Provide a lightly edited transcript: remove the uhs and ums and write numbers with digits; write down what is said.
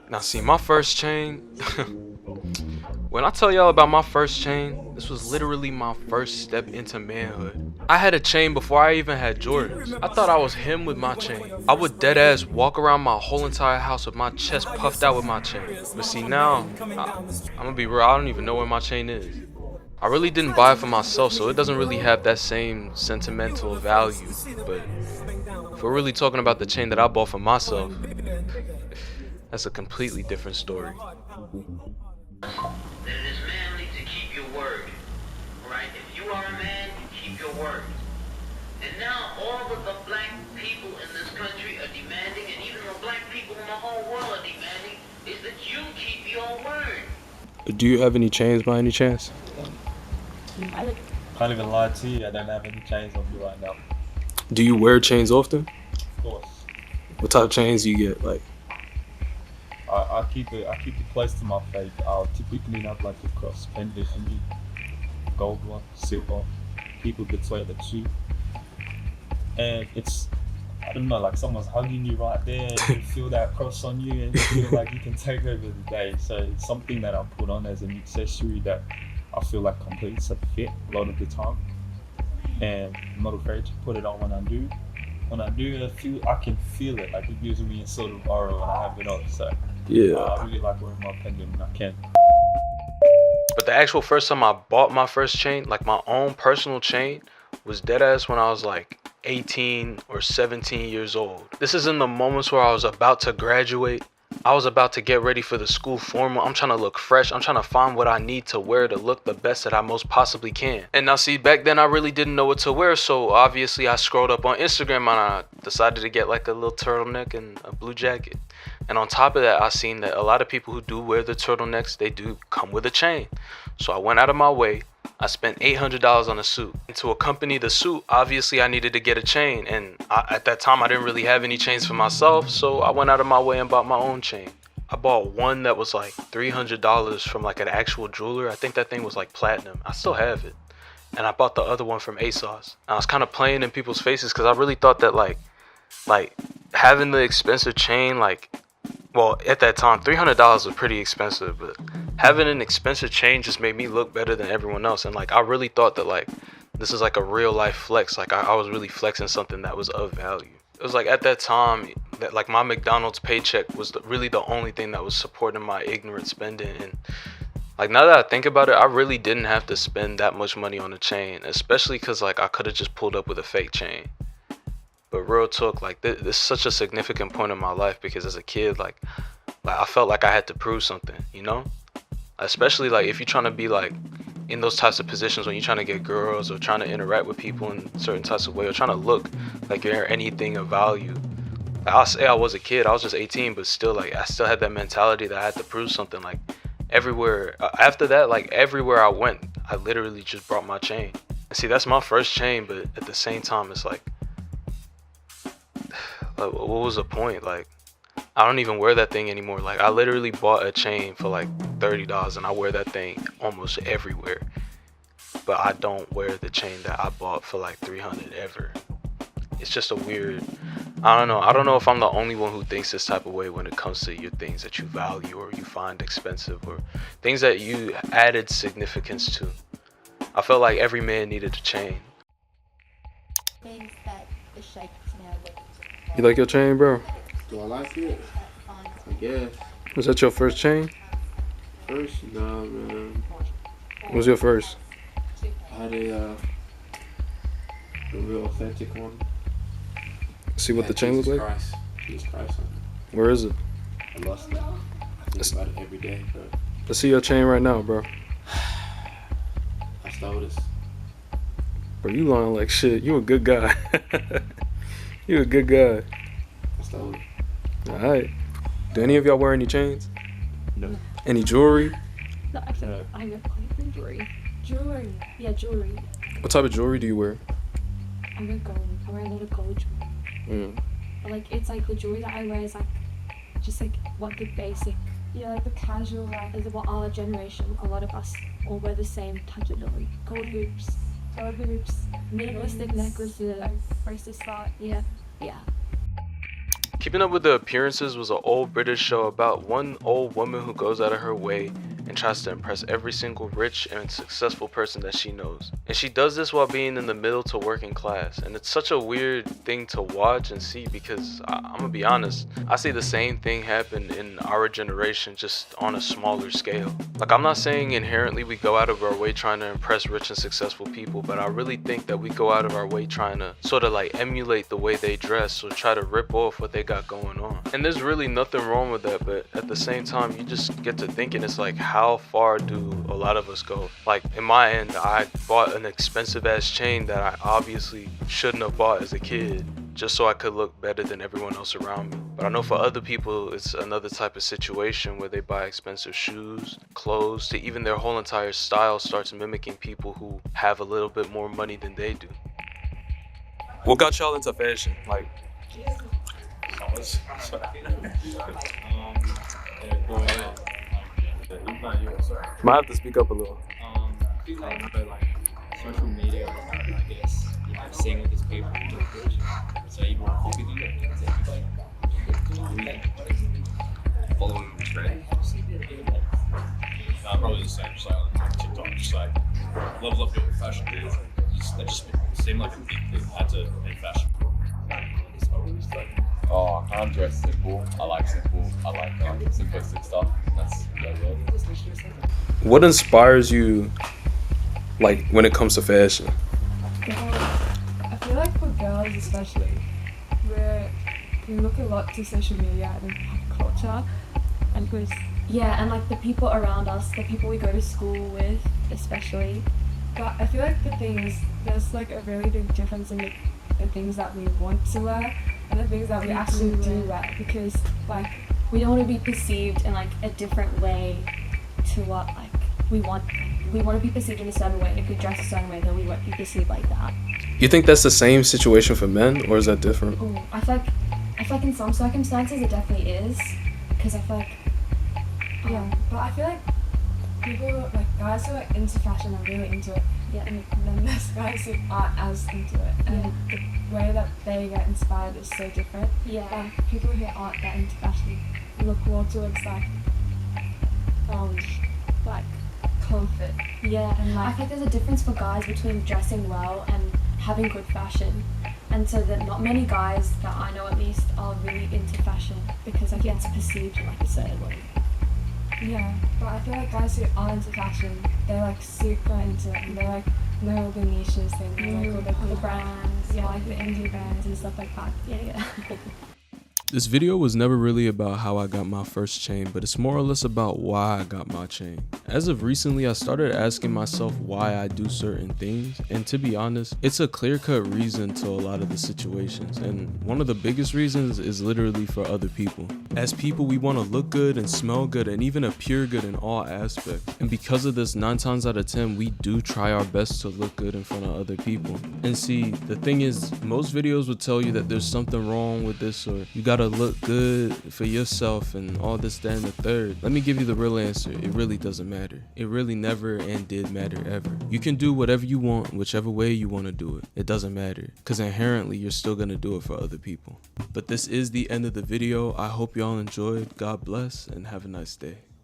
Now, see, my first chain, when I tell y'all about my first chain, this was literally my first step into manhood. I had a chain before I even had Jordans. I thought I was him with my chain. I would dead ass walk around my whole entire house with my chest puffed out with my chain. But see, now, I'm gonna be real, I don't even know where my chain is. I really didn't buy it for myself, so it doesn't really have that same sentimental value. But if we're really talking about the chain that I bought for myself, that's a completely different story. That it is manly to keep your word. Alright? If you are a man, you keep your word. And now all of the black people in this country are demanding, and even the black people in the whole world are demanding, is that you keep your word. Do you have any chains by any chance? Can't even lie to you, I don't have any chains on me right now. Do you wear chains often? Of course. What type of chains do you get? Like, I keep it close to my face. I'll typically have like a cross pendant on me. Gold one, silver. People could swear the two. And it's, I don't know, like someone's hugging you right there and you feel that cross on you and you feel like you can take over the day. So it's something that I put on as an accessory that I feel like completes a fit a lot of the time. And I'm not afraid to put it on when I do. When I do, I can feel it. Like it gives me a sort of aura when I have it on. So yeah. I really like wearing my pendant when I can. But the actual first time I bought my first chain, like my own personal chain, was deadass when I was like 18 or 17 years old. This is in the moments where I was about to graduate. I was about to get ready for the school formal. I'm trying to look fresh. I'm trying to find what I need to wear to look the best that I most possibly can. And now see, back then I really didn't know what to wear, so obviously I scrolled up on Instagram and I decided to get like a little turtleneck and a blue jacket. And on top of that, I seen that a lot of people who do wear the turtlenecks, they do come with a chain. So I went out of my way. I spent $800 on a suit. And to accompany the suit, obviously I needed to get a chain. And at that time, I didn't really have any chains for myself, so I went out of my way and bought my own chain. I bought one that was like $300 from like an actual jeweler. I think that thing was like platinum. I still have it. And I bought the other one from ASOS. And I was kind of playing in people's faces because I really thought that like having the expensive chain, like, well, at that time, $300 was pretty expensive, but having an expensive chain just made me look better than everyone else. And like, I really thought that like, this is like a real life flex. Like I was really flexing something that was of value. It was like at that time that like my McDonald's paycheck was really the only thing that was supporting my ignorant spending. And like now that I think about it, I really didn't have to spend that much money on a chain, especially because like I could have just pulled up with a fake chain. But real talk, like this is such a significant point in my life because as a kid, like I felt like I had to prove something, you know? Especially like if you're trying to be like in those types of positions when you're trying to get girls or trying to interact with people in certain types of way or trying to look like you're anything of value. Like, I'll say I was a kid, I was just 18, but still like I still had that mentality that I had to prove something. Like everywhere after that, like everywhere I went, I literally just brought my chain. And see, that's my first chain, but at the same time, it's like what was the point? Like I don't even wear that thing anymore. Like I literally bought a chain for like $30 and I wear that thing almost everywhere. But I don't wear the chain that I bought for like 300 ever. It's just a weird, I don't know. I don't know if I'm the only one who thinks this type of way when it comes to your things that you value or you find expensive or things that you added significance to. I felt like every man needed a chain. Things that the shapes now look. You like your chain, bro? Do I like it? I guess. Was that your first chain? First, nah, man. What was your first? I had a real authentic one. See what the chain looks like? Christ. Jesus Christ on it. Where is it? I lost it. I think about it every day, but Let's see your chain right now, bro. I stole this. Bro, you lying like shit. You a good guy. You a good guy. I stole it. Alright. Do any of y'all wear any chains? No. Any jewelry? No, actually, I have quite jewelry. Jewelry. Yeah, jewelry. What type of jewelry do you wear? I wear gold. I wear a lot of gold jewelry. But like, it's like the jewelry that I wear is like, just like what the basic. Yeah, like the casual, like what our generation, a lot of us all wear the same types of jewelry. Gold hoops, minimalistic necklaces, bracelets, yeah. Keeping Up with the Appearances was an old British show about one old woman who goes out of her way and tries to impress every single rich and successful person that she knows. And she does this while being in the middle to working class. And it's such a weird thing to watch and see because I'm gonna be honest, I see the same thing happen in our generation just on a smaller scale. Like, I'm not saying inherently we go out of our way trying to impress rich and successful people, but I really think that we go out of our way trying to sort of like emulate the way they dress or try to rip off what they got going on. And there's really nothing wrong with that, but at the same time, you just get to thinking, it's like, how far do a lot of us go? Like, in my end, I bought an expensive ass chain that I obviously shouldn't have bought as a kid just so I could look better than everyone else around me. But I know for other people, it's another type of situation where they buy expensive shoes, clothes, to even their whole entire style starts mimicking people who have a little bit more money than they do. What got y'all into fashion? Like, might have to speak up a little. Like social media, I guess, seeing what these people do, so you want to copy them, following the trend. Probably the same style on TikTok, just like level up your fashion. They just seem like a big thing. Had to in fashion. Oh, I'm dressed simple. I like simple. I like simplistic stuff. That's what I love. What inspires you, like, when it comes to fashion? I feel like for girls especially, we look a lot to social media and pop culture, and because And like the people around us, the people we go to school with, especially. but I feel like the thing is there's like a really big difference in the things that we want to wear and the things that we actually do wear, because like We don't want to be perceived in like a different way to what like we want. We want to be perceived in a certain way. If we dress a certain way, then we won't be perceived like that. You think that's the same situation for men, or is that different? Ooh, I feel like in some circumstances it definitely is, because I feel like but I feel like people like guys who are into fashion are really into it, and then there's guys who aren't as into it, and the way that they get inspired is so different. People who aren't that into fashion look more towards like comfort. And I think there's a difference for guys between dressing well and having good fashion, and so that not many guys that I know at least are really into fashion because like it's perceived in like a certain way. But I feel like guys who aren't into fashion, they're like super into it, and they like know all the niches things, like all the brands, like the indie brands and stuff like that. This video was never really about how I got my first chain, but it's more or less about why I got my chain. As of recently, I started asking myself why I do certain things, and to be honest, it's a clear-cut reason to a lot of the situations, and one of the biggest reasons is literally for other people. As people, we want to look good and smell good and even appear good in all aspects, and because of this, 9 times out of 10, we do try our best to look good in front of other people. And see, the thing is, most videos would tell you that there's something wrong with this, or you gotta look good for yourself and all this, that, and the third. Let me give you the real answer. It really doesn't matter. It really never and did matter ever. You can do whatever you want, whichever way you want to do it. It doesn't matter, because inherently you're still gonna do it for other people. But this is the end of the video. I hope y'all enjoyed. God bless and have a nice day.